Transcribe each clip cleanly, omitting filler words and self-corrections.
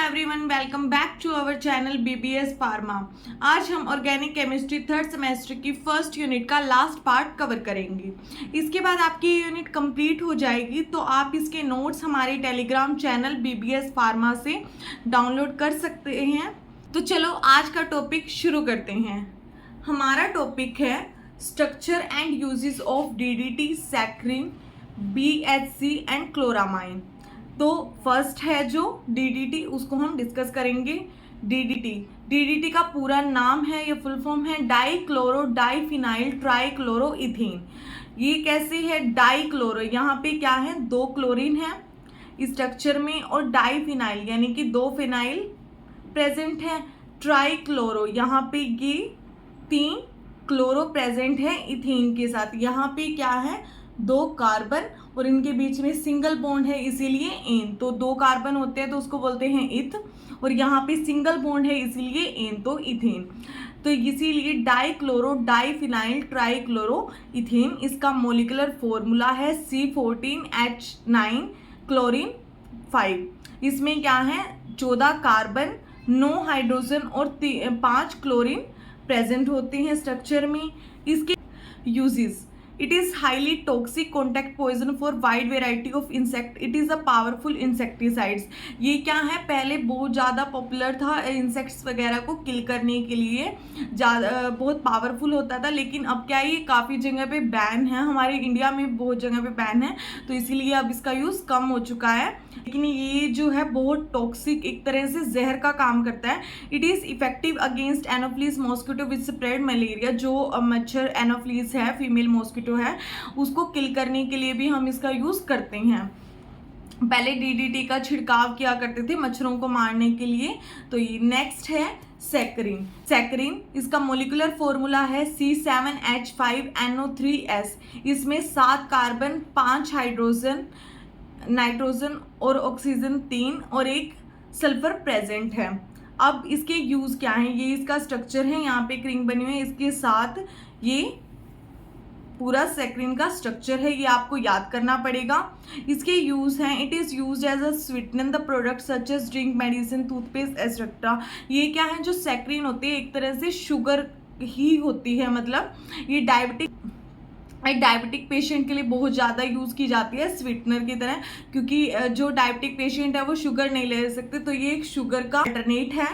Everyone, welcome back to our channel BBS pharma. आज हम organic chemistry third semester की first unit का last part cover करेंगे। इसके बाद आपकी ये यूनिट कंप्लीट हो जाएगी, तो आप इसके नोट्स हमारे टेलीग्राम चैनल बीबीएस फार्मा से डाउनलोड कर सकते हैं। तो चलो आज का टॉपिक शुरू करते हैं। हमारा टॉपिक है structure and uses of DDT, saccharin, BHC and chloramine. तो फर्स्ट है जो डीडीटी, उसको हम डिस्कस करेंगे। डीडीटी का पूरा नाम है या फुल फॉर्म है डाइक्लोरो डाइफिनाइल ट्राइक्लोरो इथीन। ये कैसे है? डाइक्लोरो, यहाँ पे क्या है, दो क्लोरीन है स्ट्रक्चर में, और डाइफिनाइल यानी कि दो फिनाइल प्रेजेंट है। ट्राइक्लोरो, यहाँ पे ये 3 क्लोरो प्रेजेंट है इथीन के साथ। यहाँ पे क्या है, 2 कार्बन और इनके बीच में सिंगल बॉन्ड है, इसीलिए एन। तो 2 कार्बन होते हैं तो उसको बोलते हैं इथ, और यहाँ पे सिंगल बॉन्ड है इसीलिए एन, तो इथेन। तो इसीलिए डाइक्लोरो डाइफिनाइल ट्राइक्लोरो इथेन। इसका मोलिकुलर फॉर्मूला है C14H9 क्लोरीन 5। इसमें क्या है, 14 कार्बन, 9 हाइड्रोजन और 5 क्लोरीन प्रेजेंट होते हैं स्ट्रक्चर में। इसके uses: It is highly toxic contact poison for wide variety of insect. It is a powerful insecticides. ये क्या है, पहले बहुत ज़्यादा पॉपुलर था इंसेक्ट्स वगैरह को किल करने के लिए, बहुत पावरफुल होता था। लेकिन अब क्या है, ये काफ़ी जगह पे बैन है, हमारे इंडिया में बहुत जगह पे बैन है, तो इसीलिए अब इसका यूज़ कम हो चुका है। लेकिन ये जो है बहुत टॉक्सिक, एक तरह से जहर का काम करता है। It is effective against Anopheles mosquito which spread malaria. जो मच्छर एनोफ्लीज है, फीमेल मॉस्किटो है, उसको किल करने के लिए भी हम इसका यूज करते हैं। पहले डीडीटी का छिड़काव किया करते थे मच्छरों को मारने के लिए। तो ये नेक्स्ट है सैकरिन। इसका मोलिकुलर फॉर्मूला है C7H5NO3S। इसमें 7 कार्बन, 5 हाइड्रोजन, नाइट्रोजन और ऑक्सीजन 3 और 1 सल्फर प्रेजेंट है। अब इसके यूज क्या है, ये इसका स्ट्रक्चर है, यहाँ पे एक रिंग बनी हुई है, इसके साथ ये पूरा सैकरिन का स्ट्रक्चर है, ये आपको याद करना पड़ेगा। इसके यूज हैं, it is used as a sweetener the product such as drink, medicine, toothpaste etcetera. ये क्या है, जो सैकरिन होती है एक तरह से शुगर ही होती है, मतलब ये डायबिटिक पेशेंट के लिए बहुत ज़्यादा यूज़ की जाती है स्वीटनर की तरह, क्योंकि जो डायबिटिक पेशेंट है वो शुगर नहीं ले सकते, तो ये एक शुगर का अल्टरनेट है।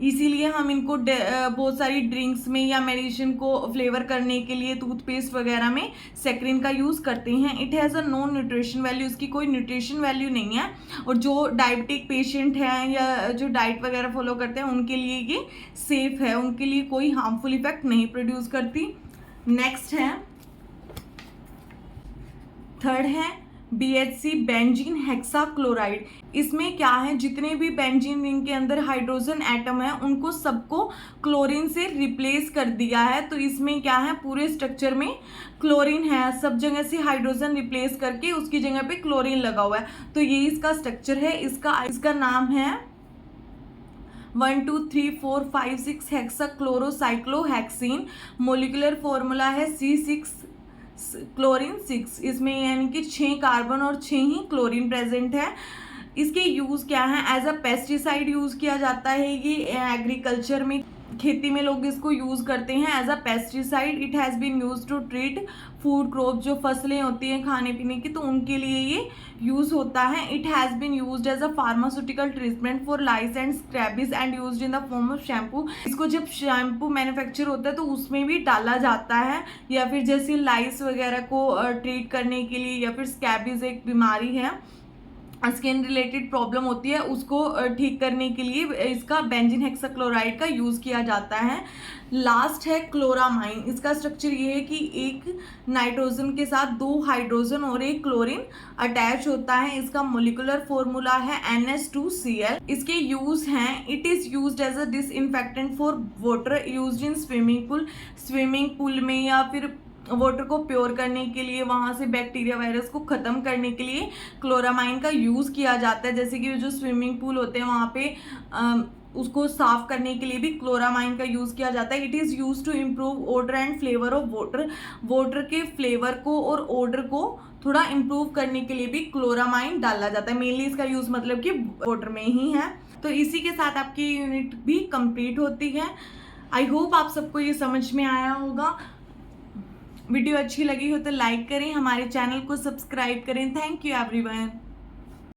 इसीलिए हम इनको बहुत सारी ड्रिंक्स में या मेडिसिन को फ्लेवर करने के लिए, टूथपेस्ट वगैरह में सैकरिन का यूज़ करते हैं। It has a no nutrition value, इसकी कोई न्यूट्रिशन वैल्यू नहीं है, और जो डायबिटिक पेशेंट हैं या जो डाइट वगैरह फॉलो करते हैं उनके लिए ये सेफ है, उनके लिए कोई हार्मफुल इफेक्ट नहीं प्रोड्यूस करती। नेक्स्ट है, थर्ड है BHC, बेंजीन हेक्साक्लोराइड। इसमें क्या है, जितने भी बेंजीन रिंग के अंदर हाइड्रोजन एटम है उनको सबको क्लोरीन से रिप्लेस कर दिया है। तो इसमें क्या है, पूरे स्ट्रक्चर में क्लोरीन है, सब जगह से हाइड्रोजन रिप्लेस करके उसकी जगह पे क्लोरीन लगा हुआ है। तो ये इसका स्ट्रक्चर है। इसका नाम है 1 2 3 4 5 6 हेक्साक्लोरोसाइक्लोहेक्सीन। मोलिकुलर फॉर्मूला है C6 क्लोरीन 6। इसमें यानी कि 6 कार्बन और 6 ही क्लोरीन प्रेजेंट है। इसके यूज़ क्या है, एज अ पेस्टिसाइड यूज़ किया जाता है। ये एग्रीकल्चर में, खेती में लोग इसको यूज़ करते हैं as a pesticide. It has been use to treat food crop, जो फसलें होती हैं खाने पीने की, तो उनके लिए ये यूज़ होता है। It has been used as a pharmaceutical treatment for lice and scabies and used in the form of shampoo. इसको जब शैम्पू मैन्युफैक्चर होता है तो उसमें भी डाला जाता है, या फिर जैसे लाइस वगैरह को ट्रीट करने के लिए, या फिर स्क्रैबिस एक बीमारी है, स्किन रिलेटेड प्रॉब्लम होती है, उसको ठीक करने के लिए इसका बेंजीन हेक्साक्लोराइड का यूज़ किया जाता है। लास्ट है क्लोरामाइन। इसका स्ट्रक्चर ये है कि एक नाइट्रोजन के साथ 2 हाइड्रोजन और 1 क्लोरीन अटैच होता है। इसका मोलिकुलर फॉर्मूला है NH2Cl। इसके यूज़ हैं, it is used as a disinfectant for water, used in swimming pool में, या फिर वाटर को प्योर करने के लिए, वहाँ से बैक्टीरिया वायरस को ख़त्म करने के लिए क्लोरामाइन का यूज़ किया जाता है। जैसे कि जो स्विमिंग पूल होते हैं वहाँ पे उसको साफ करने के लिए भी क्लोरामाइन का यूज़ किया जाता है। It is use to improve order and flavour of water के फ्लेवर को और ऑर्डर को थोड़ा इम्प्रूव करने के लिए भी क्लोरामाइन डाला जाता है। मेनली इसका यूज़ मतलब कि वाटर में ही है। तो इसी के साथ आपकी यूनिट भी कंप्लीट होती है। आई होप आप सबको ये समझ में आया होगा। वीडियो अच्छी लगी हो तो लाइक करें, हमारे चैनल को सब्सक्राइब करें। Thank you everyone.